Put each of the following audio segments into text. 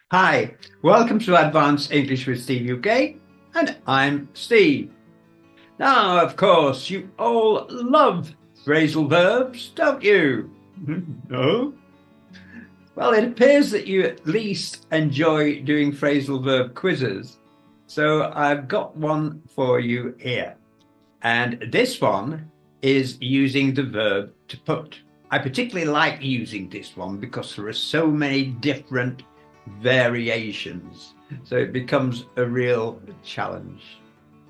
Hi, welcome to Advanced English with Steve UK, and I'm Steve. Now, of course, you all love phrasal verbs, don't you? No? Well, it appears that you at least enjoy doing phrasal verb quizzes, so I've got one for you here. And this one is using the verb to put. I particularly like using this one because there are so many different variations, so it becomes a real challenge.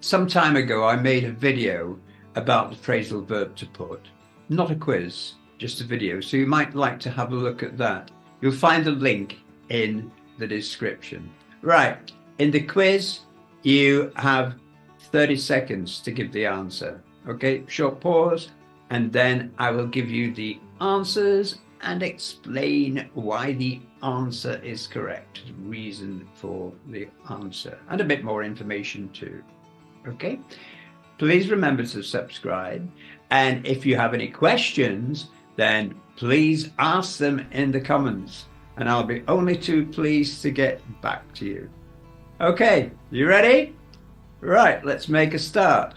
Some time ago, I made a video about the phrasal verb to put, not a quiz, just a video, so you might like to have a look at that. You'll find a link in the description. Right, in the quiz, you have 30 seconds to give the answer. Okay, short pause, and then I will give you the answers and explain why the answer is correct, the reason for the answer, and a bit more information too. Okay, please remember to subscribe, and if you have any questions, then please ask them in the comments, and I'll be only too pleased to get back to you. Okay, you ready? Right, let's make a start.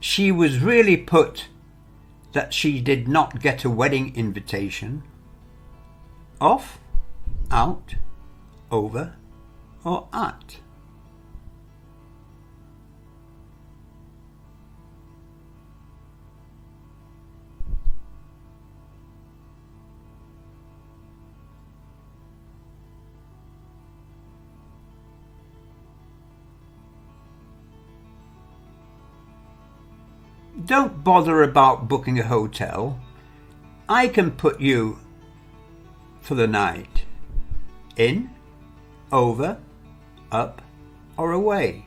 She was really put that she did not get a wedding invitation. Off, out, over, or at. Don't bother about booking a hotel. I can put you for the night. In, over, up, or away.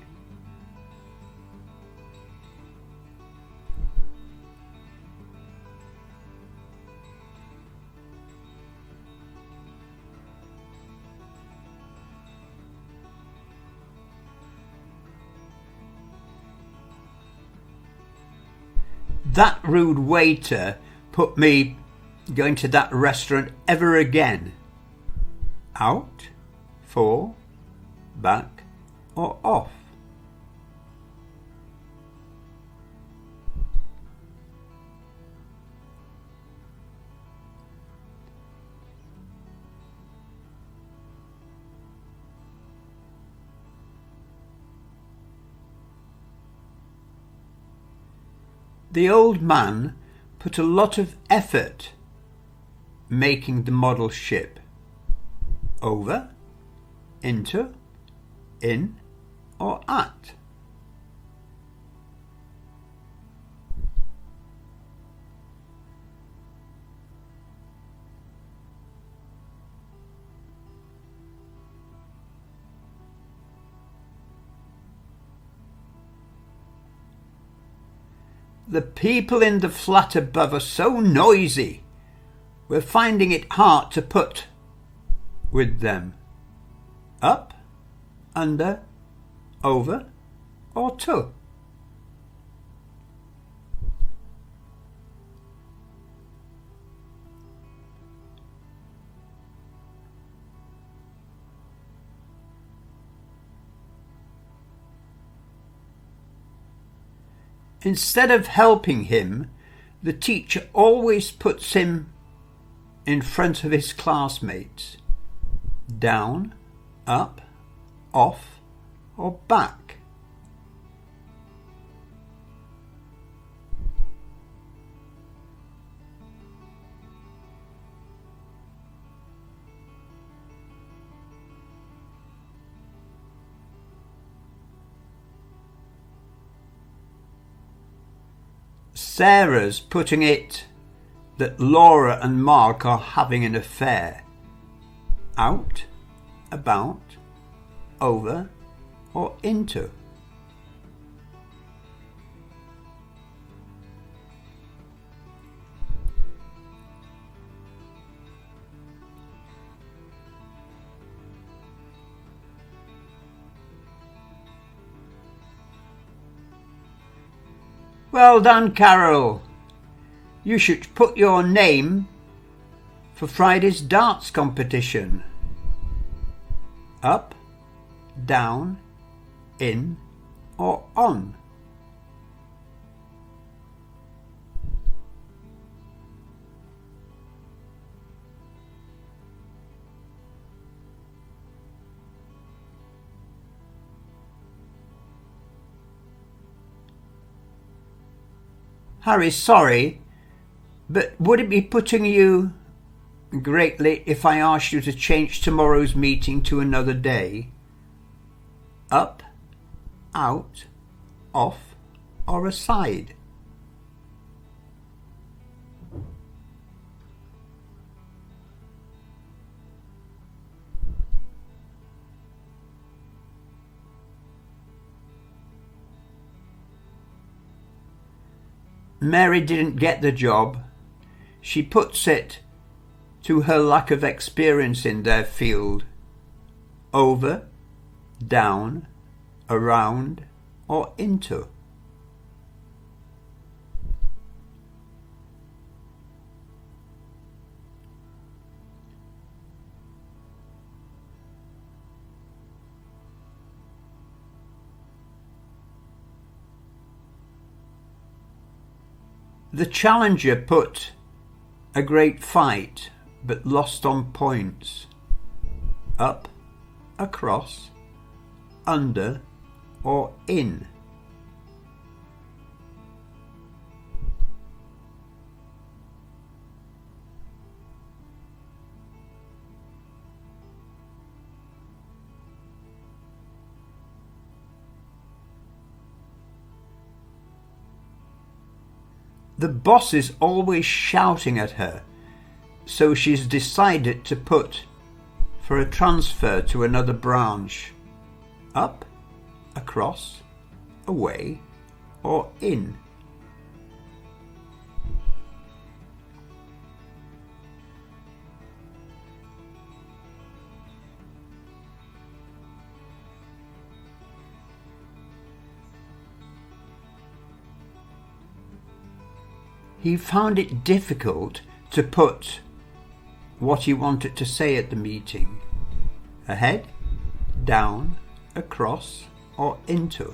That rude waiter put me going to that restaurant ever again. Out, for, back, or off. The old man put a lot of effort making the model ship. Over, into, in, or at. The people in the flat above are so noisy. We're finding it hard to put with them. Up, under, over, or to. Instead of helping him, the teacher always puts him in front of his classmates. Down, up, off, or back. Sarah's putting it that Laura and Mark are having an affair. Out, about, over, or into. Well done, Carol. You should put your name for Friday's darts competition? Up, down, in or on? Harry, sorry, but would it be putting you greatly if I asked you to change tomorrow's meeting to another day? Up, out, off or aside? Mary didn't get the job. She puts it to her lack of experience in their field. Over, down, around or into? The challenger put a great fight but lost on points. Up, across, under or in? The boss is always shouting at her, so she's decided to put for a transfer to another branch. Up, across, away or in? He found it difficult to put what he wanted to say at the meeting. Ahead, down, across or into?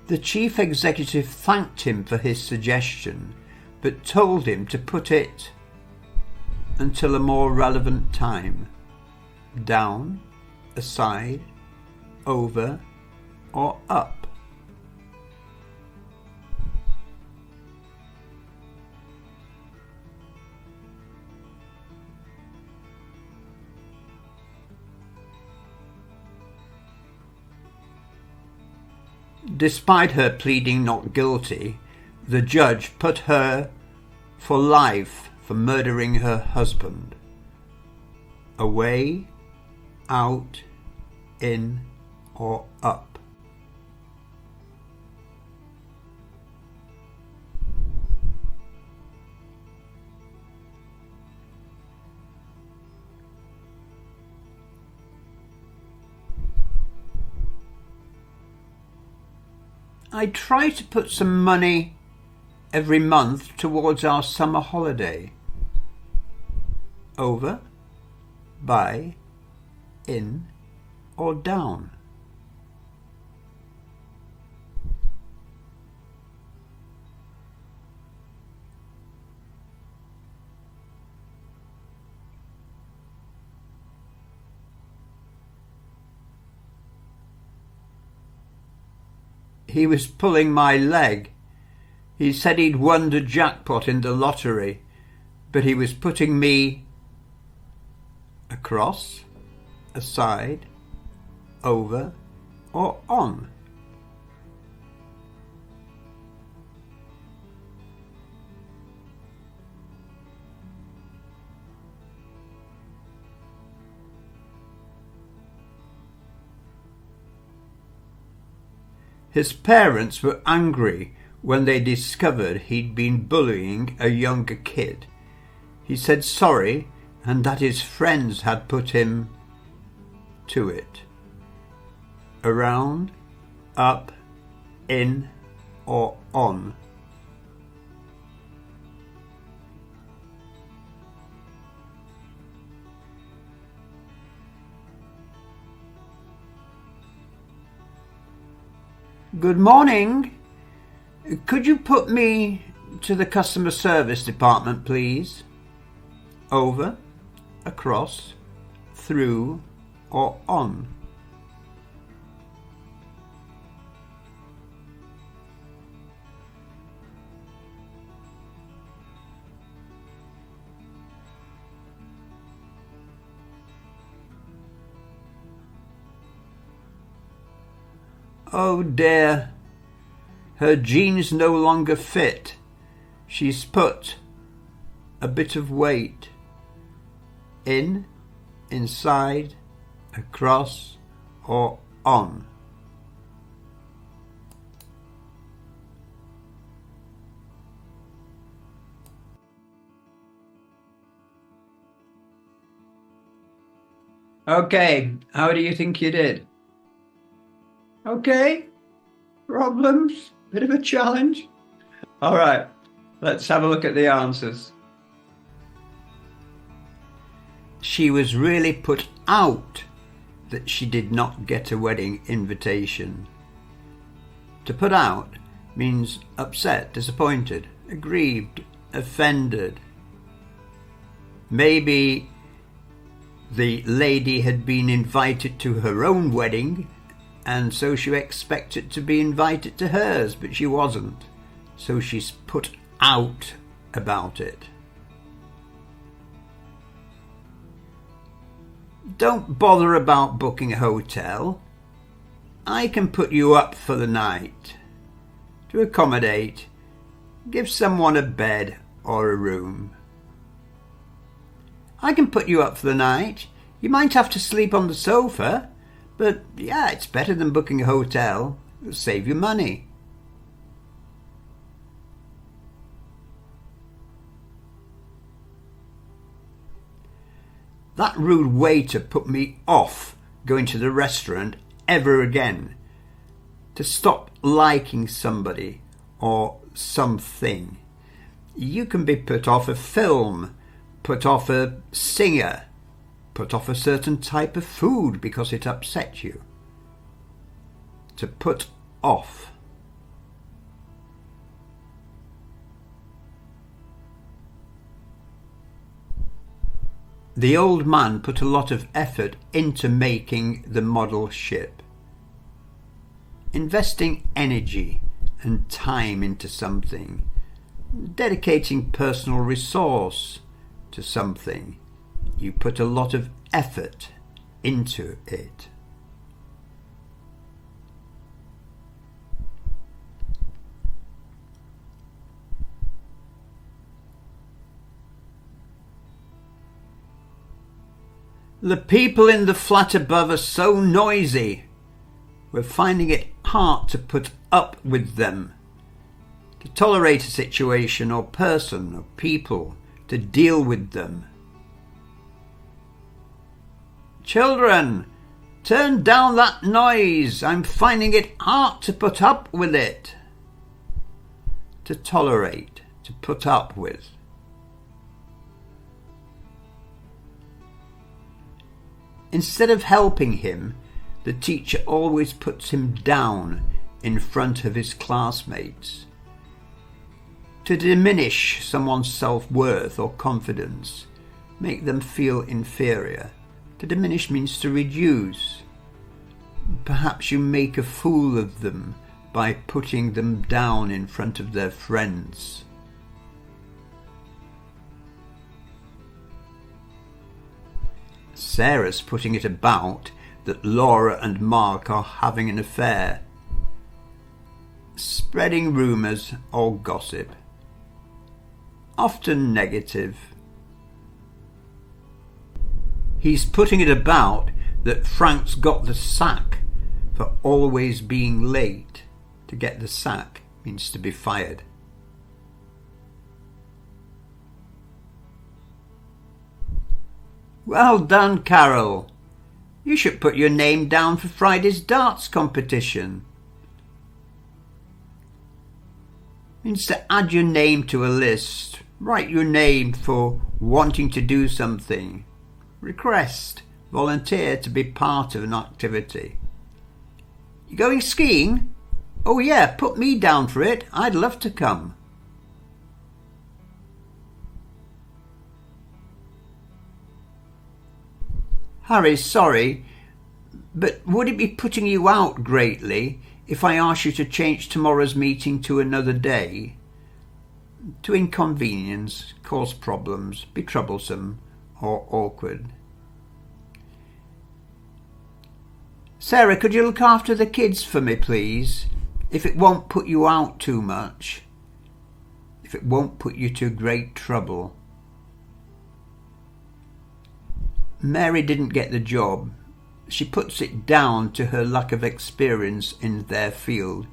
The chief executive thanked him for his suggestion, but told him to put it until a more relevant time. Down, aside, over or up? Despite her pleading not guilty, the judge put her for life for murdering her husband. Away, out, in or up? I try to put some money every month towards our summer holiday. Over, by, in or down? He was pulling my leg. He said he'd won the jackpot in the lottery, but he was putting me across, aside, over or on? His parents were angry when they discovered he'd been bullying a younger kid. He said sorry and that his friends had put him to it. Around, up, in, or on. Good morning. Could you put me to the customer service department, please? Over, across, through, or on. Oh dear, her jeans no longer fit. She's put a bit of weight in, inside, across, or on. Okay, how do you think you did? Okay, problems, bit of a challenge. All right, let's have a look at the answers. She was really put out that she did not get a wedding invitation. To put out means upset, disappointed, aggrieved, offended. Maybe the lady had been invited to her own wedding and so she expected to be invited to hers, but she wasn't. So she's put out about it. Don't bother about booking a hotel. I can put you up for the night. To accommodate, give someone a bed or a room. I can put you up for the night. You might have to sleep on the sofa. But yeah, it's better than booking a hotel. It'll save you money. That rude waiter put me off going to the restaurant ever again. To stop liking somebody or something. You can be put off a film, put off a singer, put off a certain type of food because it upset you. To put off. The old man put a lot of effort into making the model ship. Investing energy and time into something. Dedicating personal resource to something. You put a lot of effort into it. The people in the flat above are so noisy. We're finding it hard to put up with them. To tolerate a situation or person or people. To deal with them. Children, turn down that noise. I'm finding it hard to put up with it. To tolerate, to put up with. Instead of helping him, the teacher always puts him down in front of his classmates. To diminish someone's self-worth or confidence, make them feel inferior. To diminish means to reduce. Perhaps you make a fool of them by putting them down in front of their friends. Sarah's putting it about that Laura and Mark are having an affair. Spreading rumours or gossip. Often negative. He's putting it about that Frank's got the sack for always being late. To get the sack, means to be fired. Well done, Carol. You should put your name down for Friday's darts competition. Means to add your name to a list. Write your name for wanting to do something. Request, volunteer to be part of an activity. You going skiing? Oh yeah, put me down for it. I'd love to come. Harry, sorry, but would it be putting you out greatly if I asked you to change tomorrow's meeting to another day? To inconvenience, cause problems, be troublesome or awkward. Sarah, could you look after the kids for me, please? If it won't put you out too much. If it won't put you to great trouble. Mary didn't get the job. She puts it down to her lack of experience in their field,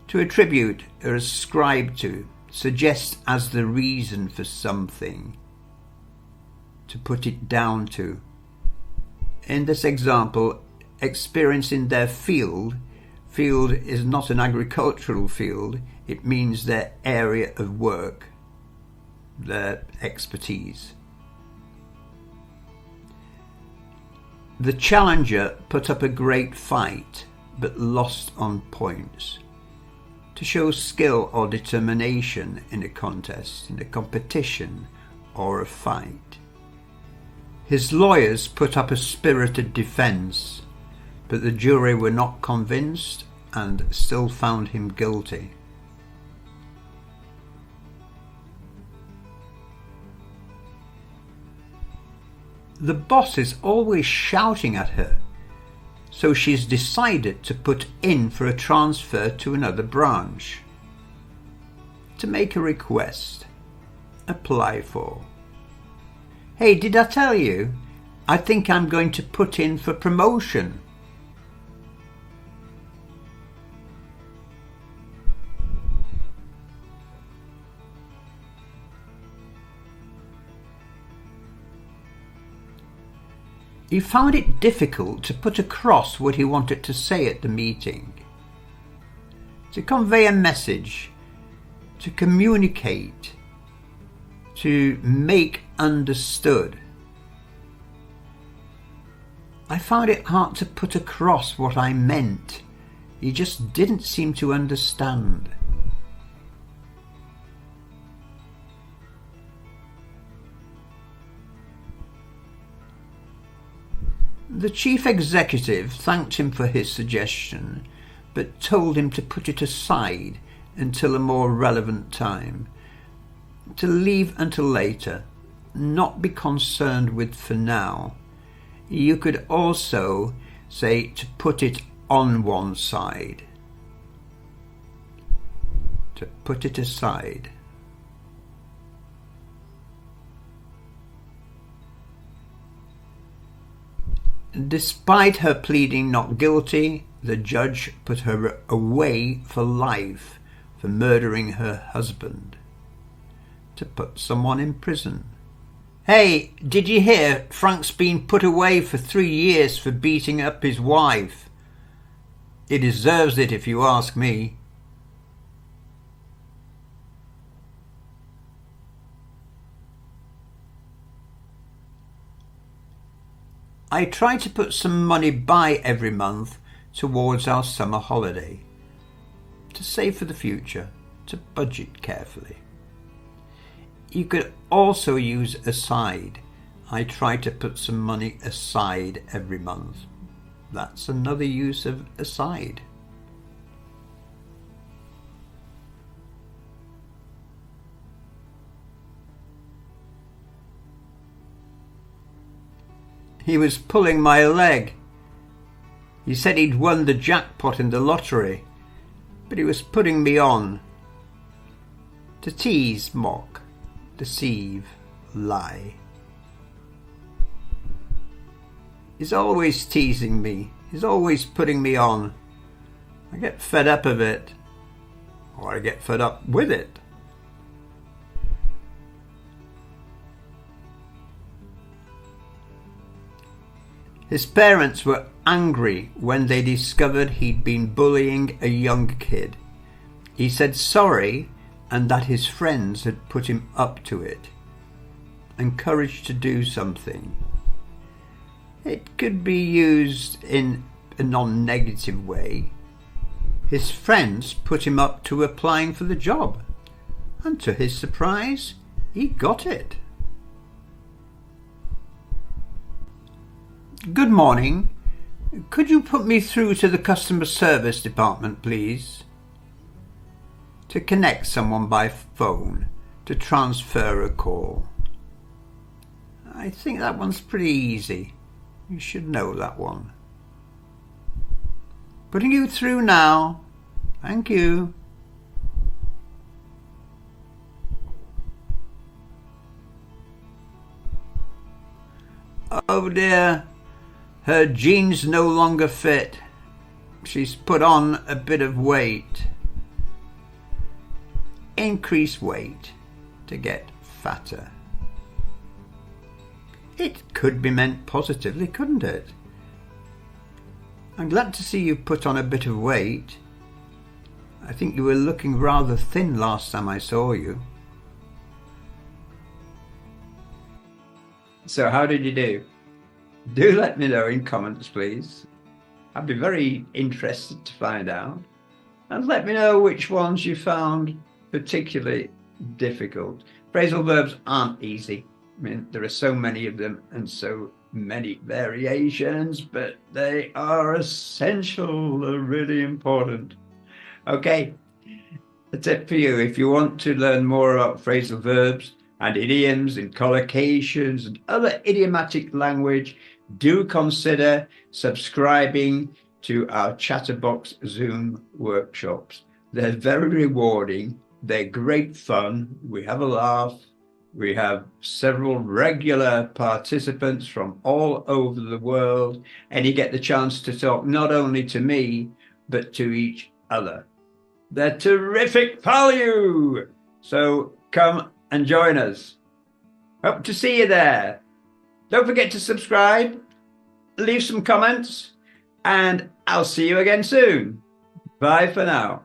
to attribute or ascribe to, suggest as the reason for something, to put it down to. In this example, experience in their field is not an agricultural field, it means their area of work, their expertise. The challenger put up a great fight, but lost on points. To show skill or determination in a contest, in a competition, or a fight. His lawyers put up a spirited defence, but the jury were not convinced and still found him guilty. The boss is always shouting at her, so she's decided to put in for a transfer to another branch. To make a request. Apply for. Hey, did I tell you? I think I'm going to put in for promotion. He found it difficult to put across what he wanted to say at the meeting. To convey a message, to communicate, to make understood. I found it hard to put across what I meant. He just didn't seem to understand. The chief executive thanked him for his suggestion, but told him to put it aside until a more relevant time, to leave until later, not be concerned with for now. You could also say to put it on one side, to put it aside. Despite her pleading not guilty, the judge put her away for life for murdering her husband. To put someone in prison. Hey, did you hear Frank's been put away for 3 years for beating up his wife? He deserves it if you ask me. I try to put some money by every month towards our summer holiday, to save for the future, to budget carefully. You could also use aside. I try to put some money aside every month. That's another use of aside. He was pulling my leg. He said he'd won the jackpot in the lottery, but he was putting me on. To tease, mock, deceive, lie. He's always teasing me. He's always putting me on. I get fed up of it. or I get fed up with it. His parents were angry when they discovered he'd been bullying a young kid. He said sorry and that his friends had put him up to it. Encouraged to do something. It could be used in a non-negative way. His friends put him up to applying for the job, and to his surprise, he got it. Good morning. Could you put me through to the customer service department, please? To connect someone by phone, to transfer a call. I think that one's pretty easy. You should know that one. Putting you through now. Thank you. Oh dear, her jeans no longer fit. She's put on a bit of weight. Increase weight to get fatter. It could be meant positively, couldn't it? I'm glad to see you put on a bit of weight. I think you were looking rather thin last time I saw you. So how did you do? Do let me know in comments, please. I'd be very interested to find out. And let me know which ones you found particularly difficult. Phrasal verbs aren't easy. I mean, there are so many of them and so many variations, but they are essential. They're really important. Okay, that's it for you. If you want to learn more about phrasal verbs and idioms and collocations and other idiomatic language, do consider subscribing to our Chatterbox Zoom workshops. They're very rewarding. They're great fun. We have a laugh. We have several regular participants from all over the world, and you get the chance to talk not only to me, but to each other. They're terrific value. So come and join us. Hope to see you there. Don't forget to subscribe, leave some comments, and I'll see you again soon. Bye for now.